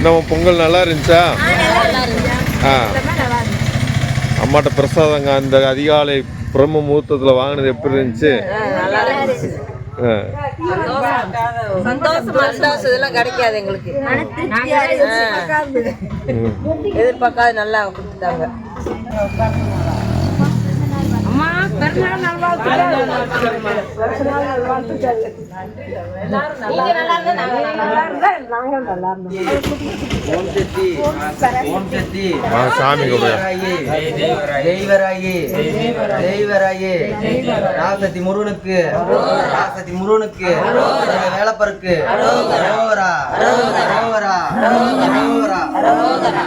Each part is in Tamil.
நம்ம பொங்கல் நல்லா இருந்துச்சா? அம்மாட்ட பிரசாதங்க அந்த அதிகாலை பிரம்ம முகூர்த்தத்தில் வாங்கினது எப்படி இருந்துச்சு? கிடைக்காது எங்களுக்கு, எதிர்பார்க்காது நல்லா கொடுத்துட்டாங்க. சாமி ராசதி முருகனுக்கு, ராசதி முருகனுக்கு, வேலப்பருக்கு அரோகரா, அரோகரா, அரோகரா, அரோகரா.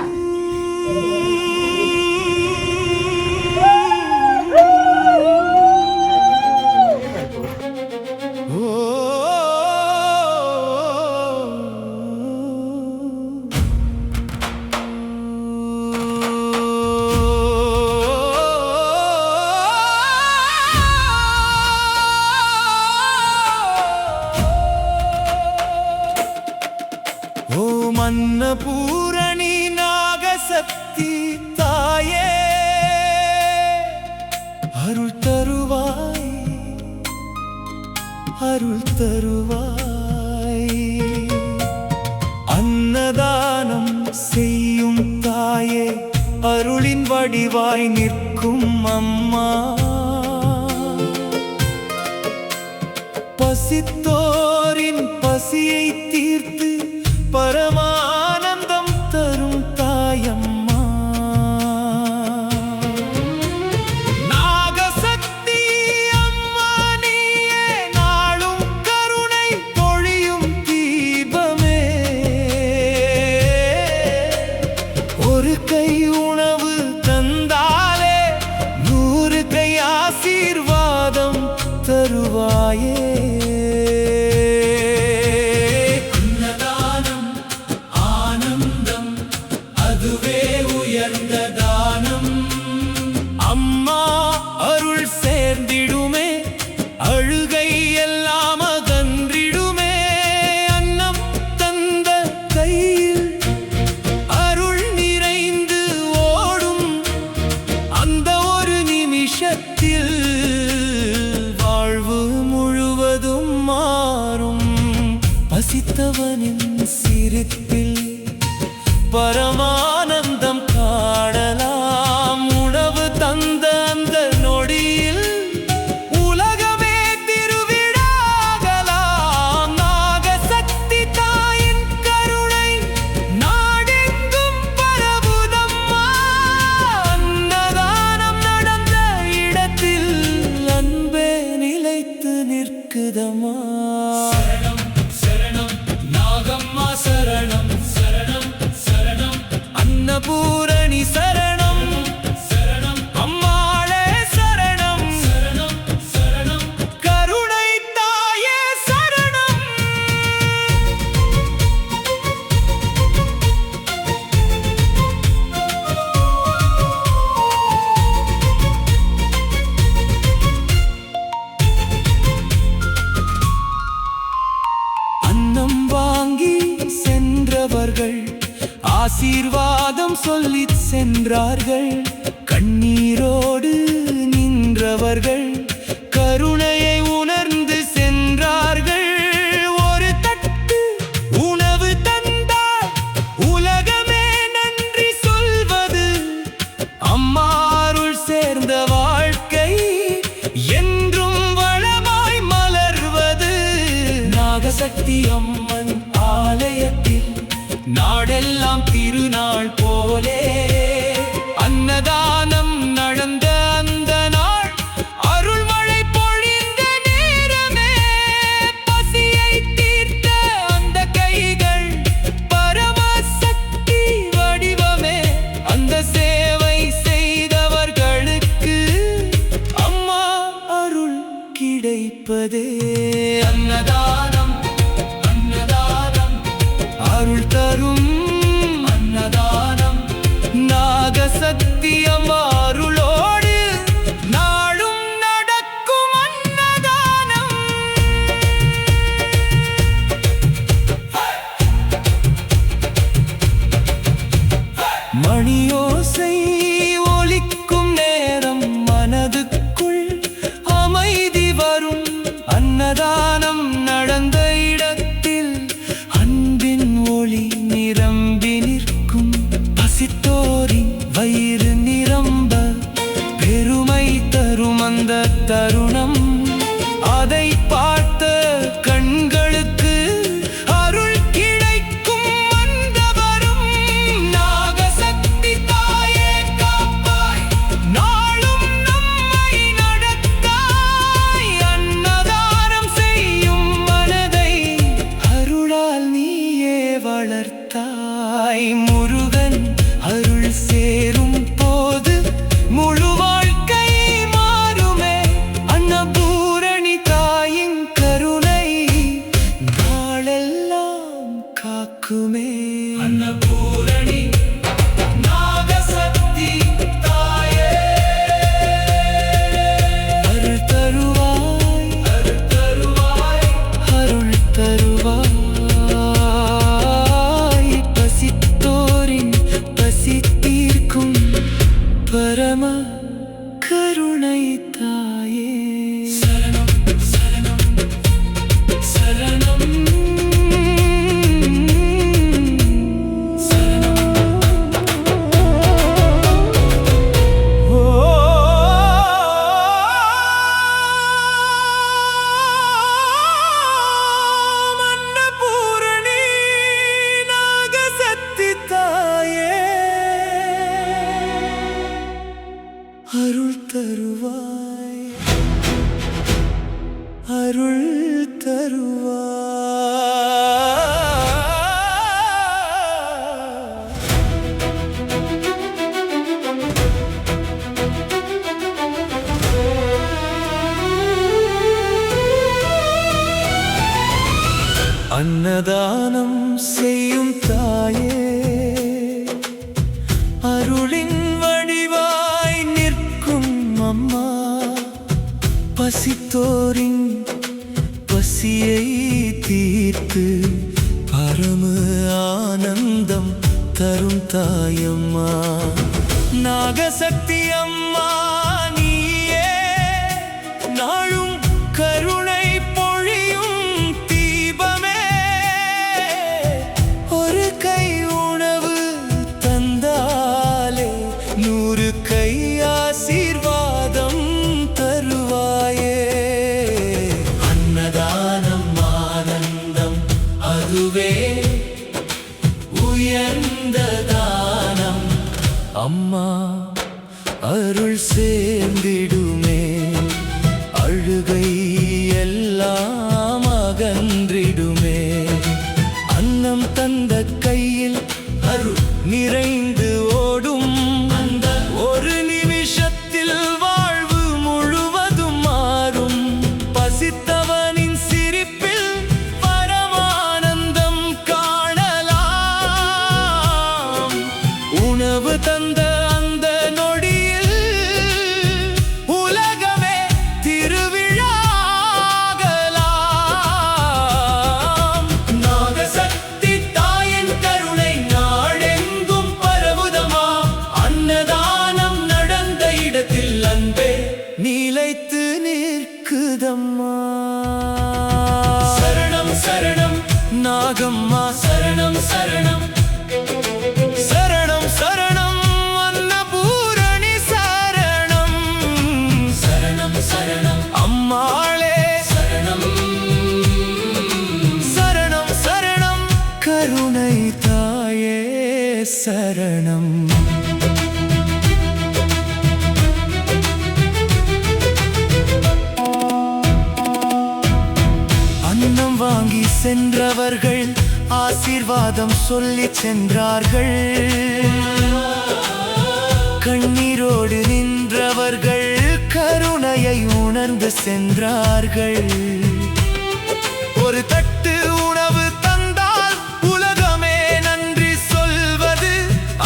அன்னபூரணி நாகசக்தி தாயே அருள் தருவாய், அருள் தருவாய். அன்னதானம் செய்யும் தாயே அருளின் வடிவாய் நிற்கும் அம்மா. பசித்தோரின் பசியை தீர்த்து பரமானந்தம் தரும் தாயம்மா. நாகசக்தி அம்மா நீயே நாளும் கருணை பொழியும் தீபமே. ஒரு கை உணவு தந்தாலே 100 கை ஆசீர்வாதம் தருவாயே. அம்மா அருள் சேர்ந்திடுமே, அழுகை எல்லாம் அகன்றிடுமே. அன்னம் தந்த கையில் அருள் நிறைந்து ஓடும், அந்த ஒரு நிமிஷத்தில் வாழ்வு முழுவதும் மாறும். பசித்தவனின் சிரிப்பில் பரமானந்தம் காணலாம். உணவு தந்த அந்த நொடியில் உலகமே திருவிழாகலாம். நாகசக்தி தாயின் கருணை நாடெங்கும் பரவுதம்மா. அன்னதானம் நடந்த இடத்தில் அன்பே நிலைத்து நிற்குதம்மா. சரணம் சரணம் நாகம்மா சரணம், சரணம் சரணம் அன்னபூரணி சரணம், சரணம் அம்மாளே சரணம், சரணம் சரணம் கருணை தாயே சரணம். அன்னம் வாங்கி சென்றவர்கள் ஆசீர்வாதம் சொல்லிச் சென்றார்கள். கண்ணீரோடு நின்றவர்கள் கருணையை உணர்ந்து சென்றார்கள். ஒரு தட்டு உணவு தந்தால் உலகமே நன்றி சொல்வது. அம்மா அருள் சேர்ந்த வாழ்க்கை என்றும் வளமாய் மலர்வது. நாகசக்தி அம்மன் ஆலயத்தில் நாடெல்லாம் திருநாள் போலே அன்னதானம் நடந்த அந்த நாள் அருள்மழை பொழிந்த நேரமே. பசியை தீர்த்த அந்த கைகள் பரமசக்தி வடிவமே. அந்த சேவை செய்தவர்களுக்கு அம்மா அருள் கிடைப்பதே. அன்னதானம் அன்னதானம் அருள் தரும் அன்னதானம். நாகசக்தி அம்மா அருளோடு நாளும் நடக்கும் அன்னதானம். வழியாய் முருகன் அருள் சேரும் போது முழு வாழ்க்கை மாறுமே. அன்னபூரணி தாயின் கருணை நாளெல்லாம் காக்குமே. அன்னபூரணி நாகசக்தி தாயே, அருள் தருவாய், அருள் தருவாய், அருள் தருவாய். பசித்தோரின் பசி தீர்க்கும் பரம கருணை தாயே. சரணம் சரணம் சரணம் அருள் தருவாய், அருள் தருவாய். அன்னதானம் செய்யும் தாயே, அருளின் வடிவாய் நிற்கும் அம்மா. பசித்தோரின் பசியை தீர்த்து பரம ஆனந்தம் தரும் தாயம்மா. நாகசக்தி அம்மா நீயே, நாளும் கருணை பொழியும் தீபமே. ஒரு கை உணவு தந்தாலே 100 கை ஆசீர்வாதம் தருவாயே. அன்னதானம் ஆனந்தம் அதுவே உயர்ந்த தானம். அம்மா அருள் சேர்ந்திடுமே, அழுகை எல்லாம் அகன்றிடுமே. அன்னம் தந்த கையில் அருள் நிறைந்து ஓடும். அந்த ஒரு நிமிஷத்தில் வாழ்வு முழுவதும் மாறும். பசித்தவனின் சிரிப்பில் பரமானந்தம் காணலாம். உணவு தந்த அந்த நொடியில் உலகமே திருவிழாகலாம். நாகசக்தி தாயின் கருணை நாடெங்கும் பரவுதமா. அன்னதானம் நடந்த இடத்தில் அன்பே நிலைத்து நிற்குதம்மா. சரணம் சரணம் நாகம்மா, சரணம் சரணம் சரணம் சரணம் அன்னபூரணி, சரணம் சரணம் சரணம் அம்மாளே, சரணம் சரணம் சரணம் கருணை தாயே, சரணம். அன்னம் வாங்கி சென்றவர்கள் ஆசீர்வாதம் சொல்லி சென்றார்கள். கண்ணீரோடு நின்றவர்கள் கருணையை உணர்ந்து சென்றார்கள். ஒரு தட்டு உணவு தந்தால் உலகமே நன்றி சொல்வது.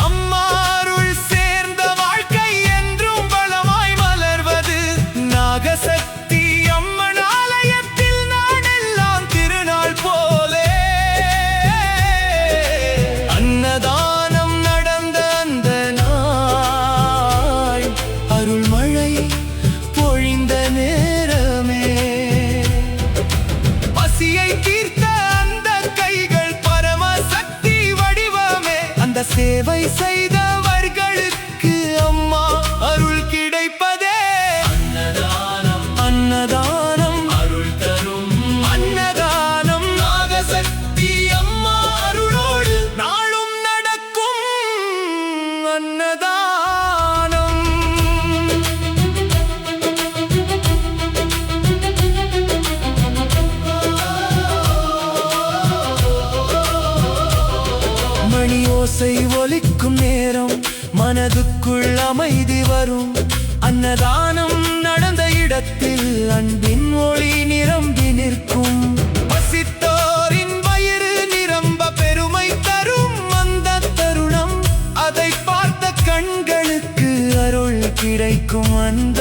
அம்மா அருள் சேர்ந்த வாழ்க்கை என்றும் பலமாய் மலர்வது. நாகசக்தி அம்மன் ஆலயத்தில் நாடெல்லாம் திருநாள் போலே. அன்னதானம் நடந்த அந்த நாள் அருள் மழை பொழிந்த நேரமே. பசியை தீர்த்த அந்த கைகள் பரமசக்தி வடிவமே. அந்த சேவை செய்தவர்களுக்கு அம்மா அருள் கிடைப்பதே. அன்னதானம் அன்னதானம் அருள் தரும் அன்னதானம். நாகசக்தி அம்மா அருளோடு நாளும் நடக்கும் அன்னதானம். மணி ஓசை ஒலிக்கும் நேரம் மனதுக்குள் அமைதி வரும். அன்னதானம் நடந்த இடத்தில் அன்பின் ஒளி நிரம்பி நிற்கும். பசித்தோரின் வயிறு நிரம்ப பெருமை தரும் அந்த தருணம். அதை பார்த்த கண்களுக்கு அருள் கிடைக்கும். அந்த